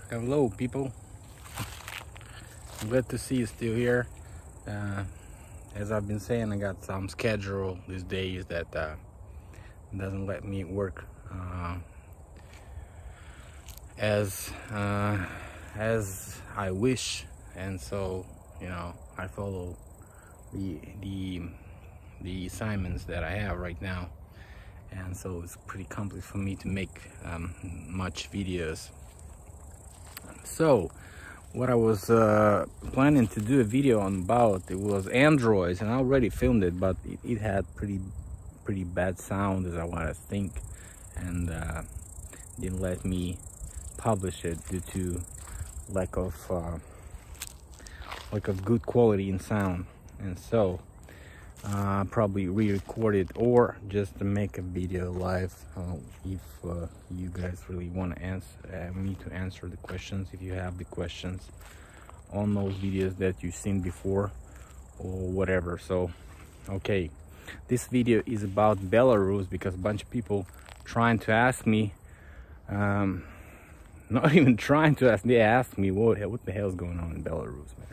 Hello people, I'm glad to see you still here. As I've been saying, I got some schedule these days that doesn't let me work as I wish, and so I follow the assignments that I have right now, and so it's pretty complex for me to make much videos. So what I was planning to do a video on about, it was Androids, and I already filmed it, but it had pretty bad sound, as I want to think, and didn't let me publish it due to lack of good quality in sound. And so probably re-record it or just to make a video live if you guys really want to answer me to answer the questions, if you have the questions on those videos that you've seen before or whatever. So okay, this video is about Belarus because a bunch of people trying to ask me, not even trying to ask, they asked me what the hell is going on in Belarus, man.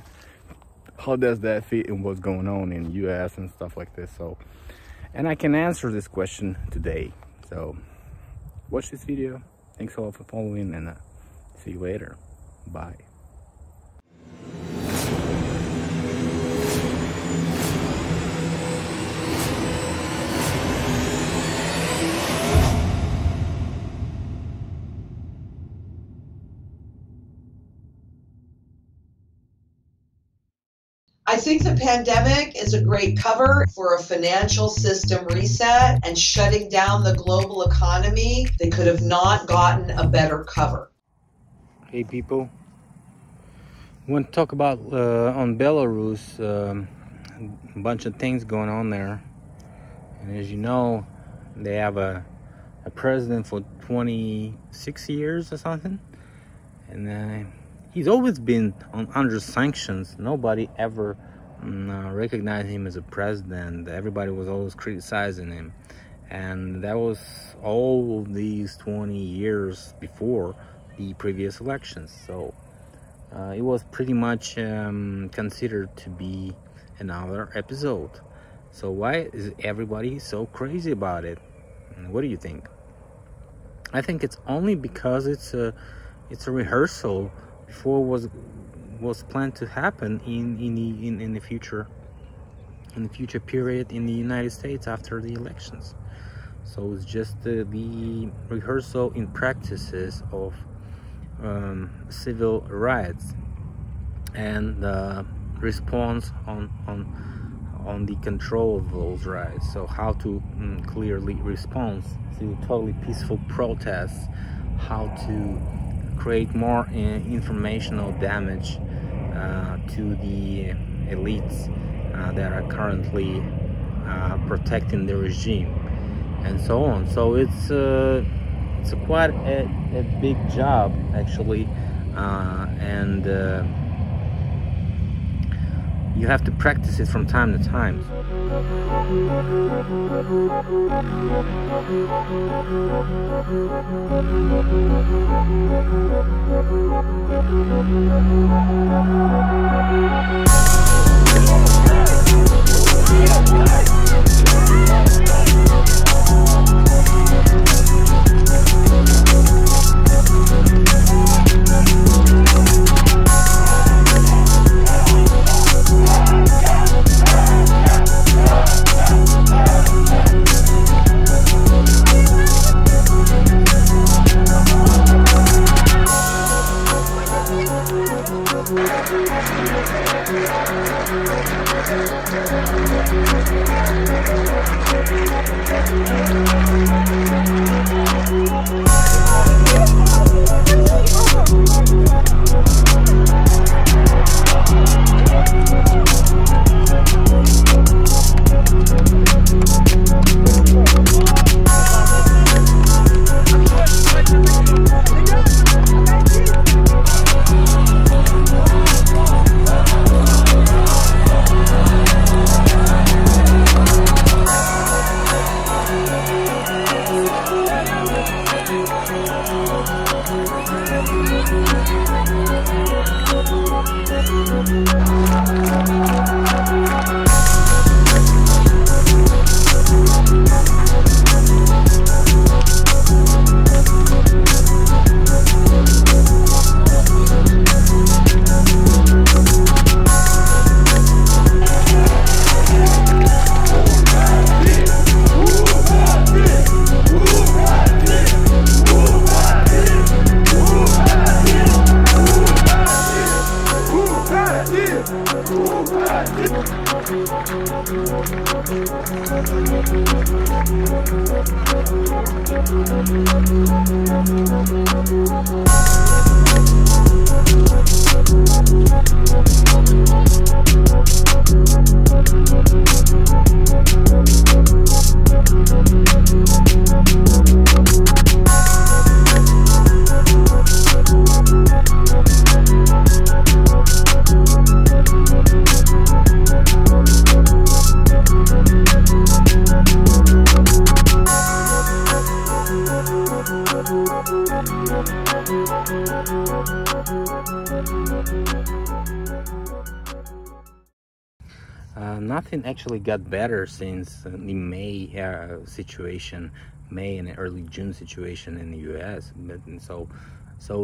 How does that fit in what's going on in US and stuff like this? So, and I can answer this question today. So watch this video. Thanks all for following, and see you later. Bye. I think the pandemic is a great cover for a financial system reset and shutting down the global economy. They could have not gotten a better cover. Hey people, I want to talk about on Belarus, a bunch of things going on there. And as you know, they have a president for 26 years or something, and he's always been under sanctions. Nobody ever recognized him as a president. Everybody was always criticizing him, and that was all these 20 years before the previous elections. So it was pretty much considered to be another episode. So why is everybody so crazy about it? What do you think? I think it's only because it's a rehearsal before was planned to happen in the future period in the United States after the elections. So it's just the rehearsal in practices of civil rights and response on the control of those rights. So how to clearly respond to totally peaceful protests, how to create more informational damage to the elites that are currently protecting the regime, and so on. So it's quite a big job actually, and you have to practice it from time to time. Nothing actually got better since the May situation, May and early June situation in the U.S. So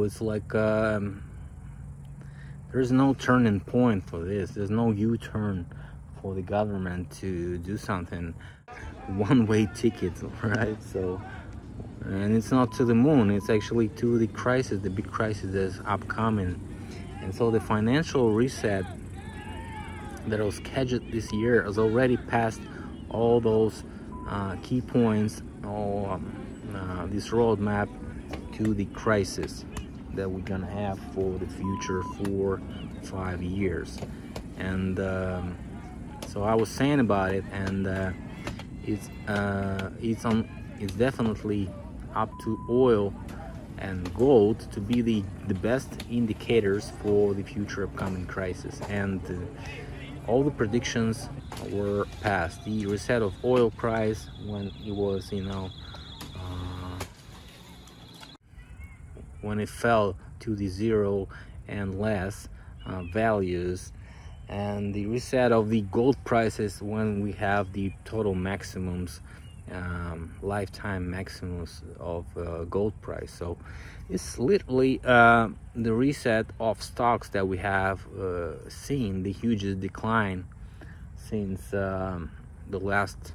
it's like there's no turning point for this. There's no U-turn for the government to do something. One-way ticket, right? So, and it's not to the moon. It's actually to the crisis, the big crisis that's upcoming. And so the financial reset that was scheduled this year has already passed all those key points, all this roadmap to the crisis that we're gonna have for the future 4-5 years. And so I was saying about it, and it's definitely up to oil and gold to be the best indicators for the future upcoming crisis. And all the predictions were passed. The reset of oil price when it was, when it fell to the 0 and less values, and the reset of the gold prices when we have the total maximums, lifetime maximums of gold price. So it's literally the reset of stocks that we have seen the hugest decline since the last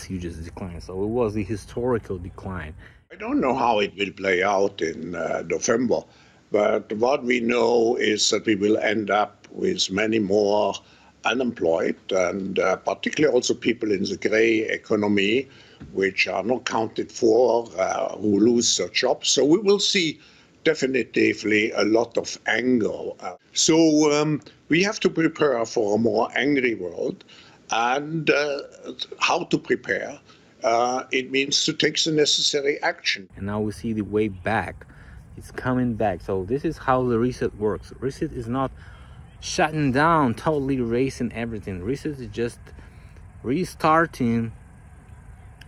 hugest decline. So it was the historical decline. I don't know how it will play out in November, but what we know is that we will end up with many more unemployed, and particularly also people in the gray economy, which are not counted for, who lose their jobs. So we will see definitively a lot of anger. So we have to prepare for a more angry world. And how to prepare? It means to take the necessary action. And now we see the way back. It's coming back. So this is how the reset works. Reset is not shutting down, totally erasing everything. Reset is just restarting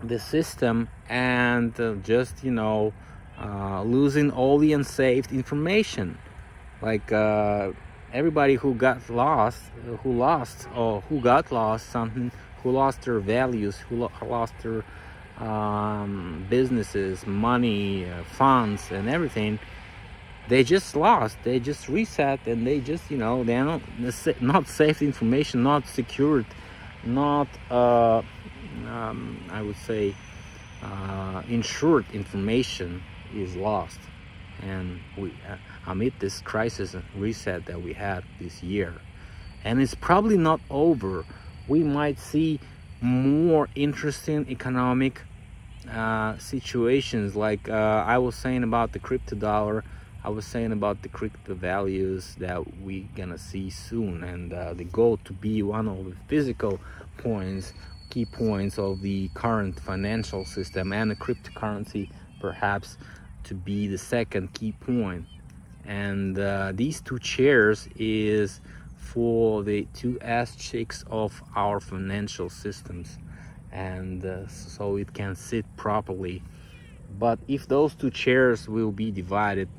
the system and just losing all the unsafe information. Like everybody who got lost something, who lost their values, who lost their businesses, money, funds, and everything. They just lost. They just reset, and they just they're not safe information, not secured, not I would say insured information is lost. And we amid this crisis reset that we had this year, and it's probably not over. We might see more interesting economic situations, like I was saying about the crypto dollar. I was saying about the crypto values that we're gonna see soon, and the gold to be one of the physical points, key points of the current financial system, and the cryptocurrency perhaps to be the second key point. And these two chairs is for the two ass cheeks of our financial systems, and so it can sit properly. But if those two chairs will be divided,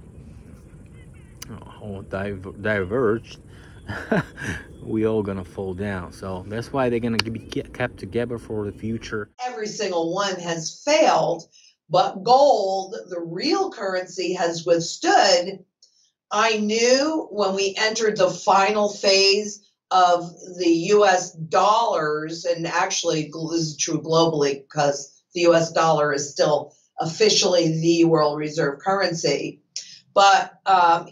diverged, we all gonna fall down. So that's why they're gonna be kept together for the future. Every single one has failed, but gold, the real currency, has withstood. I knew when we entered the final phase of the US dollars, and actually this is true globally because the US dollar is still officially the world reserve currency. But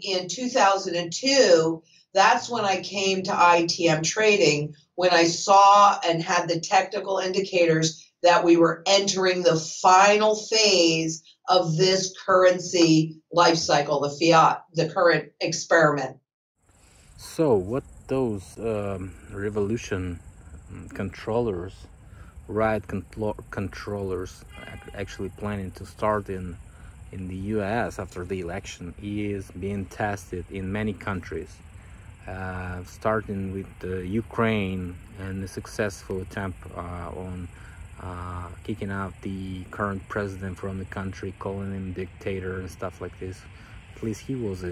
in 2002, that's when I came to ITM trading, when I saw and had the technical indicators that we were entering the final phase of this currency life cycle, the fiat, the current experiment. So what those revolution controllers, controllers actually planning to start in the US after the election is being tested in many countries, starting with Ukraine and the successful attempt on kicking out the current president from the country, calling him dictator and stuff like this. At least he was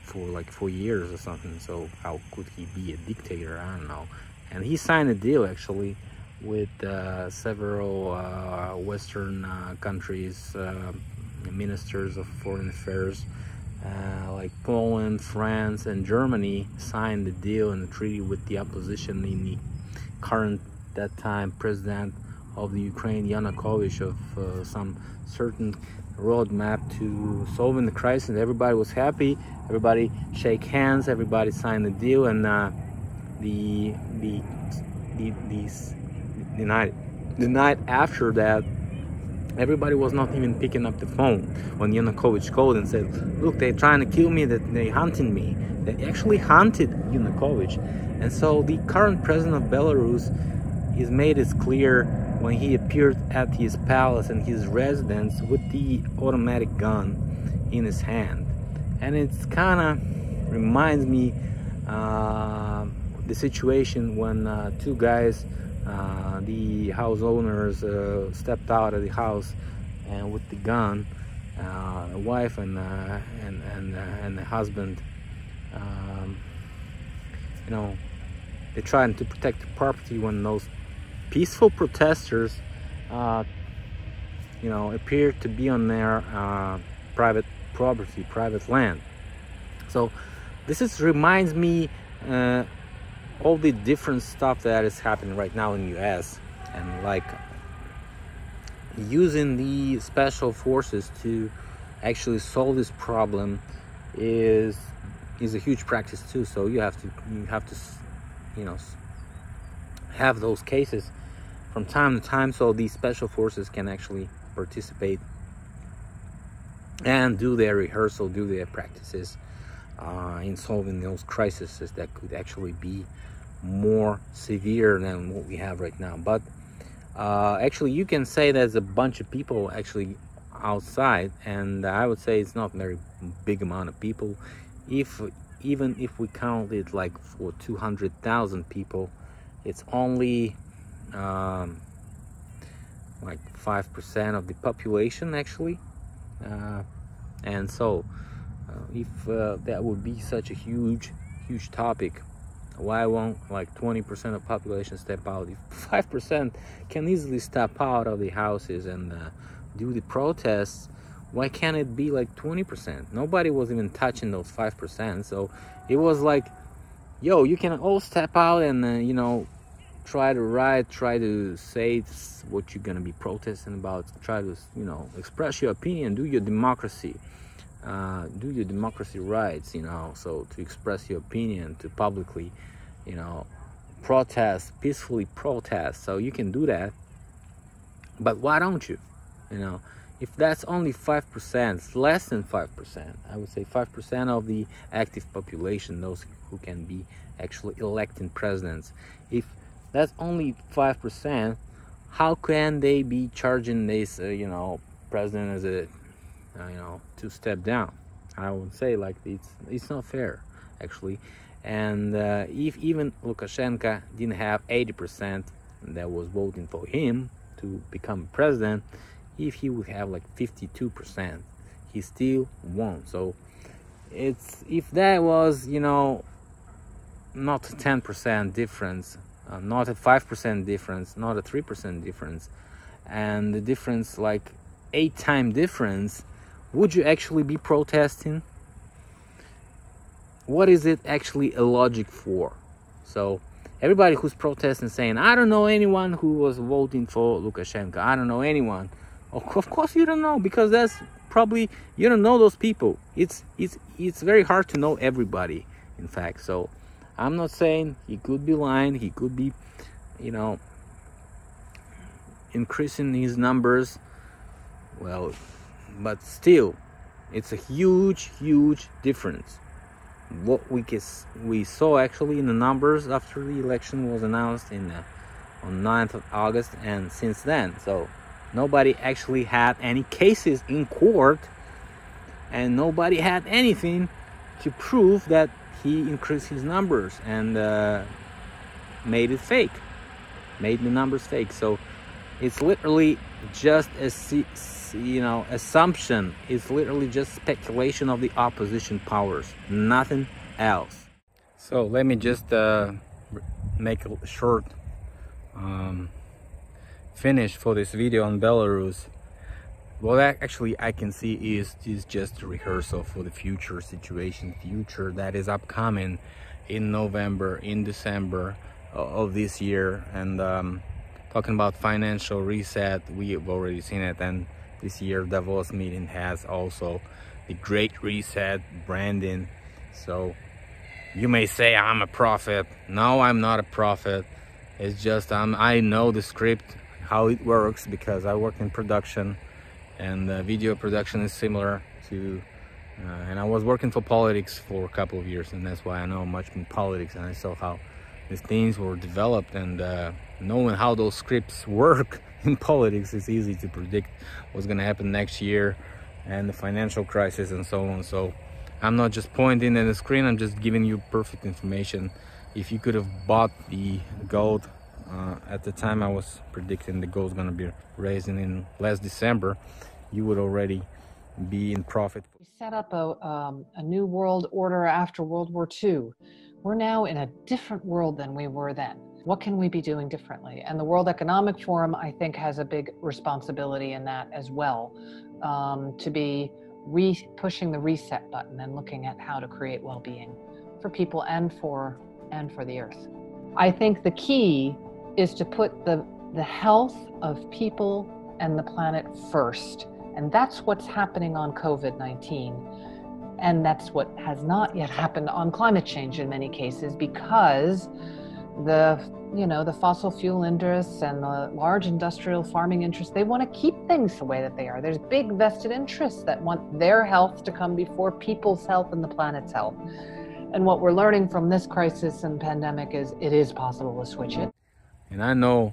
for like 4 years or something, so how could he be a dictator? I don't know. And he signed a deal actually with several Western countries, ministers of foreign affairs, like Poland, France, and Germany signed the deal and the treaty with the opposition in the current, that time, president of the Ukraine, Yanukovych, of some certain roadmap to solving the crisis. Everybody was happy, everybody shake hands, everybody signed the deal, and the night after that, everybody was not even picking up the phone when Yanukovych called and said, look, they're trying to kill me, that they're hunting me. They actually hunted Yanukovych. And so the current president of Belarus has made it clear when he appeared at his palace and his residence with the automatic gun in his hand. And it's kind of reminds me the situation when two guys, the house owners, stepped out of the house and with the gun, the wife and the husband, you know, they're trying to protect the property when those peaceful protesters, you know, appear to be on their private property, private land. So this reminds me all the different stuff that is happening right now in the US, and like using the special forces to actually solve this problem is a huge practice too. So you have to you know, have those cases from time to time, so these special forces can actually participate and do their rehearsal, do their practices in solving those crises that could actually be more severe than what we have right now. But actually, you can say there's a bunch of people actually outside, and I would say it's not a very big amount of people. Even if we count it like for 200,000 people, it's only like 5% of the population actually, and so if that would be such a huge topic, why won't like 20% of population step out? If 5% can easily step out of the houses and do the protests, why can't it be like 20%? Nobody was even touching those 5%. So it was like, yo, you can all step out and you know, try to write, try to say what you're gonna be protesting about, try to, you know, express your opinion, do your democracy rights, you know, so to express your opinion, to publicly, you know, protest, peacefully protest. So you can do that, but why don't you? You know, if that's only 5%, it's less than 5%, I would say 5% of the active population, those who can be actually electing presidents. If that's only 5%, how can they be charging this, you know, president as a, you know, to step down? I would say like it's not fair actually. And if even Lukashenko didn't have 80% that was voting for him to become president, if he would have like 52%, he still won. So it's, if that was, you know, not a 10% difference, not a 5% difference, not a 3% difference, and the difference like 8-time difference, would you actually be protesting? What is it actually a logic for? So everybody who's protesting, saying, I don't know anyone who was voting for Lukashenko, I don't know anyone. Of course you don't know, because that's probably, you don't know those people. It's very hard to know everybody, in fact. So I'm not saying he could be lying, he could be, you know, increasing his numbers, well, but still, it's a huge difference. What we saw actually in the numbers after the election was announced on 9th of August, and since then, so nobody actually had any cases in court, and nobody had anything to prove that he increased his numbers and made it fake, made the numbers fake. So it's literally just a, you know, assumption. It's literally just speculation of the opposition powers, nothing else. So let me just make a short finish for this video on Belarus. What actually I can see is just a rehearsal for the future situation, future that is upcoming in November, in December of this year. And talking about financial reset, we have already seen it, and this year Davos meeting has also the Great Reset branding. So you may say I'm a prophet. No, I'm not a prophet. It's just I know the script, how it works, because I work in production, and video production is similar to and I was working for politics for a couple of years, and that's why I know much in politics, and I saw how these things were developed, and knowing how those scripts work in politics, it's easy to predict what's going to happen next year and the financial crisis and so on. So I'm not just pointing at the screen, I'm just giving you perfect information. If you could have bought the gold at the time I was predicting the gold's going to be raising in last December, you would already be in profit. We set up a new world order after World War II. We're now in a different world than we were then. What can we be doing differently? And the World Economic Forum, I think, has a big responsibility in that as well, to be pushing the reset button and looking at how to create well-being for people and for the earth. I think the key is to put the health of people and the planet first. And that's what's happening on COVID-19. And that's what has not yet happened on climate change in many cases, because the fossil fuel interests and the large industrial farming interests, they want to keep things the way that they are. There's big vested interests that want their health to come before people's health and the planet's health. And what we're learning from this crisis and pandemic is it is possible to switch it. And I know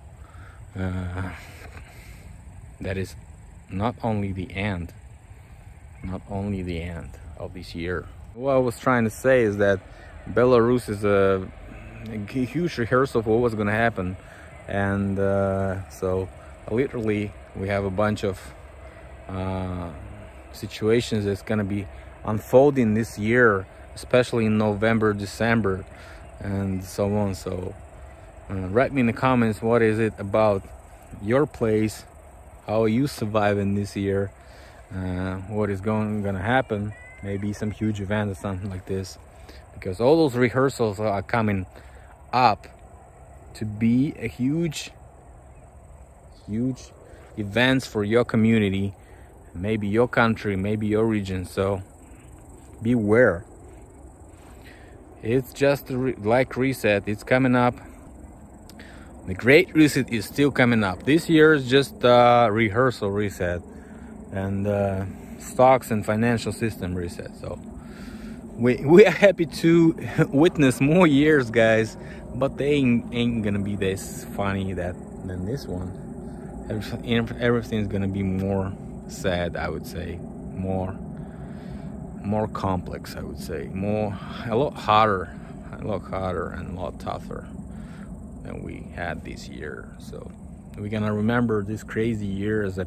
that is not only the end of this year. What I was trying to say is that Belarus is a huge rehearsal for what's going to happen, and so literally we have a bunch of situations that's going to be unfolding this year, especially in November, December, and so on. So write me in the comments, what is it about your place, how are you surviving this year, what is going to happen, maybe some huge event or something like this, because all those rehearsals are coming up to be a huge events for your community, maybe your country, maybe your region. So beware. It's just like reset, it's coming up. The Great Reset is still coming up. This year is just rehearsal reset, and stocks and financial system reset. So we are happy to witness more years, guys, but they ain't gonna be this funny than this one. Everything's gonna be more sad, I would say, more complex, I would say, a lot harder and a lot tougher than we had this year. So we're gonna remember this crazy year as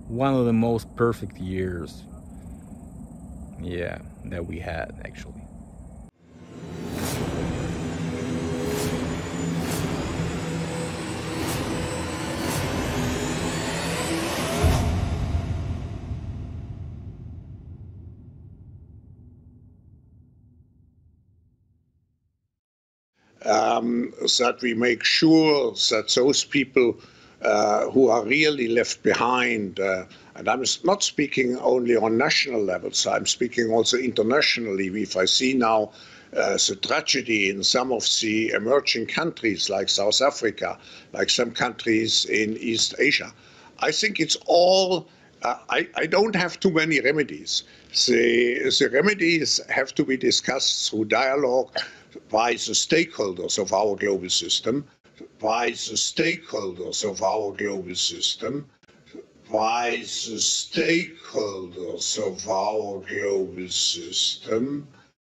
one of the most perfect years Yeah, that we had actually. That we make sure that those people who are really left behind, and I'm not speaking only on national levels, I'm speaking also internationally. If I see now the tragedy in some of the emerging countries like South Africa, like some countries in East Asia, I think it's all, I don't have too many remedies. The remedies have to be discussed through dialogue by the stakeholders of our global system, by the stakeholders of our global system, by the stakeholders of our global system,